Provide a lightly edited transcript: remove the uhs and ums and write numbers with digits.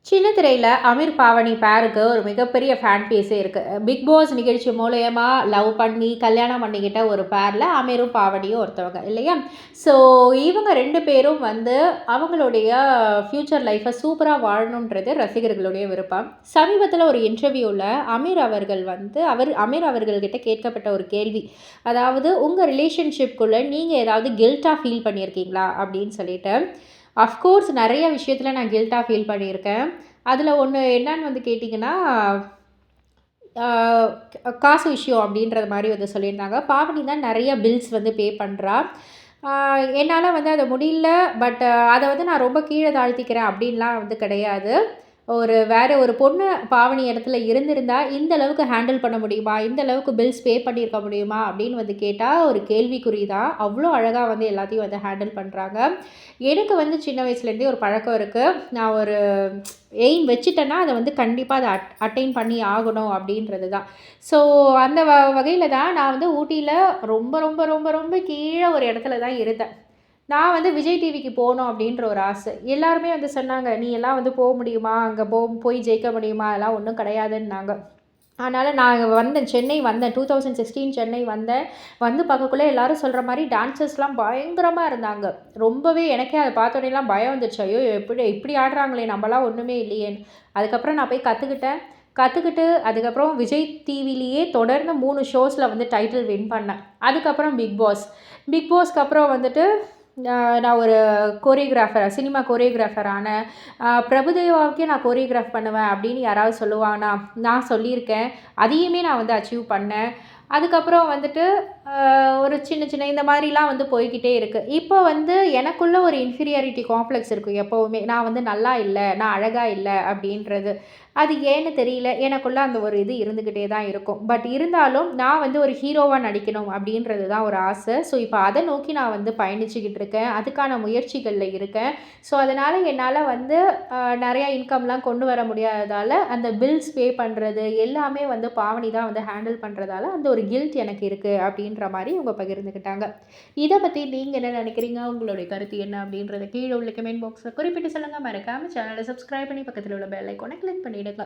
சின்ன திரையில அமீர், பாவனி பேருக்கு ஒரு மிகப்பெரிய ஃபேன் பேஸே இருக்கு. பிக் பாஸ் நிகழ்ச்சி மூலியமா லவ் பண்ணி, கல்யாணம் பண்ணிக்கிட்ட ஒரு பேர்ல அமீரும், பாவனியும் ஒருத்தவங்க இல்லையா? ஸோ இவங்க 2 பேரும் வந்து அவங்களுடைய ஃப்யூச்சர் லைஃப்ப சூப்பரா வாழணுன்றது ரசிகர்களுடைய விருப்பம். சமீபத்தில ஒரு இன்டர்வியூல அமீர் அவர்கள்கிட்ட கேட்கப்பட்ட ஒரு கேள்வி. அதாவது உங்க ரிலேஷன்ஷிப்குள்ள நீங்க ஏதாவது கில்ட்டா ஃபீல் பண்ணியிருக்கீங்களா? அப்படின்னு சொல்லிட்டு. அஃப்கோர்ஸ் நெறைய விஷயத்துல நான் கில்ட்டா ஃபீல் பண்ணியிருக்கேன். அதுல ஒண்ணு என்னான்னு வந்து கேட்டீங்கன்னா, ஆ காசு விஷயம் அப்படின்றது மாரி வந்து சொல்லியிருந்தாங்க. பாவனி தான் நெறைய பில்ஸ் வந்து பே பண்றா. ஆ என்னால வந்து அத முடியல. பட் அத வந்து நான் ரொம்ப கீழ தாழ்த்திக்கிறேன் அப்படின்லாம் வந்து கிடையாது. வேற ஒரு பொண்ணு பாவனி இடத்துல இருந்திருந்தா, இந்த அளவுக்கு ஹேண்டில் பண்ண முடியுமா? இந்த அளவுக்கு பில்ஸ் பே பண்ணியிருக்க முடியுமா? அப்படின்னு வந்து கேட்டா, ஒரு கேள்விக்குறி தான். அவ்ளோ அழகா வந்து எல்லாத்தையும் வந்து ஹேண்டில் பண்றாங்க. எனக்கு வந்து சின்ன வயசுலேருந்தே ஒரு பழக்கம் இருக்கு. நான் ஒரு எய்ம் வச்சுட்டேன்னா, அத வந்து கண்டிப்பா அத அட்டைன் பண்ணி ஆகணும் அப்படின்றது தான். ஸோ அந்த வகையில தான் நான் வந்து ஊட்டியில ரொம்ப, ரொம்ப, ரொம்ப, ரொம்ப கீழ ஒரு இடத்துல தான் இருந்தேன். நான் வந்து விஜய் டிவிக்கு போணும் அப்படின்ற ஒரு ஆசை. எல்லாருமே வந்து சொன்னாங்க, "நீ எல்லாம் வந்து முடியுமா? அங்க போய் ஜெயிக்க முடியுமா? அதெல்லாம் ஒண்ணும் கிடையாதுன்னாங்க." அதனால நான் வந்தேன். சென்னை வந்தேன். 2016 சென்னை வந்தேன். வந்து பார்க்கக்குள்ள எல்லாரும் சொல்ற மாரி டான்ஸர்ஸ்லாம் பயங்கரமா இருந்தாங்க. ரொம்பவே எனக்கே அத பார்த்தோனேலாம் பயம் வந்துருச்சு. ஐயோ! இப்படி ஆடுறாங்களே! நம்மலாம் ஒண்ணுமே இல்லையேன்னு. அதுக்கப்புறம் நான் போய் கத்துக்கிட்டேன். கத்துக்கிட்டு அதுக்கப்புறம் விஜய் டிவிலேயே தொடர்ந்து 3 ஷோஸ்ல வந்து டைட்டில் வின் பண்ணேன். அதுக்கப்புறம் பிக் பாஸ். பிக் பாஸ்க்கு அப்புறம் வந்துட்டு நான் ஒரு சினிமா கோரியோகிராஃபர் ஆனேன். பிரபுதேவாவுக்கே நான் கோரியோகிராஃப் பண்ணுவேன் அப்படின்னு யாராவது சொல்லுவாங்கன்னா, நான் சொல்லியிருக்கேன். அதையுமே நான் வந்து அச்சீவ் பண்ணேன். அதுக்கப்புறம் வந்துட்டு ஒரு சின்ன சின்ன இந்த மாதிரிலாம் வந்து போய்க்கிட்டே இருக்கு. இப்போ வந்து எனக்குள்ள ஒரு இன்ஃபீரியாரிட்டி காம்ப்ளெக்ஸ் இருக்கும் எப்பவுமே. நான் வந்து நல்லா இல்ல, நான் அழகா இல்ல அப்படின்றது. அது ஏன்னு தெரியல. எனக்குள்ள அந்த ஒரு இது இருந்துக்கிட்டே தான் இருக்கும். பட் இருந்தாலும் நான் வந்து ஒரு ஹீரோவா நடிக்கணும் அப்படின்றது தான் ஒரு ஆசை. ஸோ இப்போ அத நோக்கி நான் வந்து பயணிச்சுக்கிட்டு இருக்கேன். அதுக்கான முயற்சிகள்ல இருக்கேன். ஸோ அதனால என்னால வந்து நெறையா இன்கம்லாம் கொண்டு வர முடியாததால, அந்த பில்ஸ் பே பண்றது எல்லாமே வந்து பாவனி தான் வந்து ஹேண்டில் பண்றதால, அந்த ஒரு கில்ட் எனக்கு இருக்கு அப்படின்ற மாரி இவங்க பகிர்ந்துக்கிட்டாங்க. இத பத்தி நீங்க என்ன நெனைக்கிறீங்க? உங்களுடைய கருத்து என்ன அப்படின்றத கீழ உள்ள கமெண்ட் பாக்ஸ்ல குறிப்பிட்டு சொல்லுங்க. மறக்காம சேனல சப்ஸ்கிரைப் பண்ணி பக்கத்துல உள்ள பெல் ஐகான கிளிக் பண்ணிடுங்க.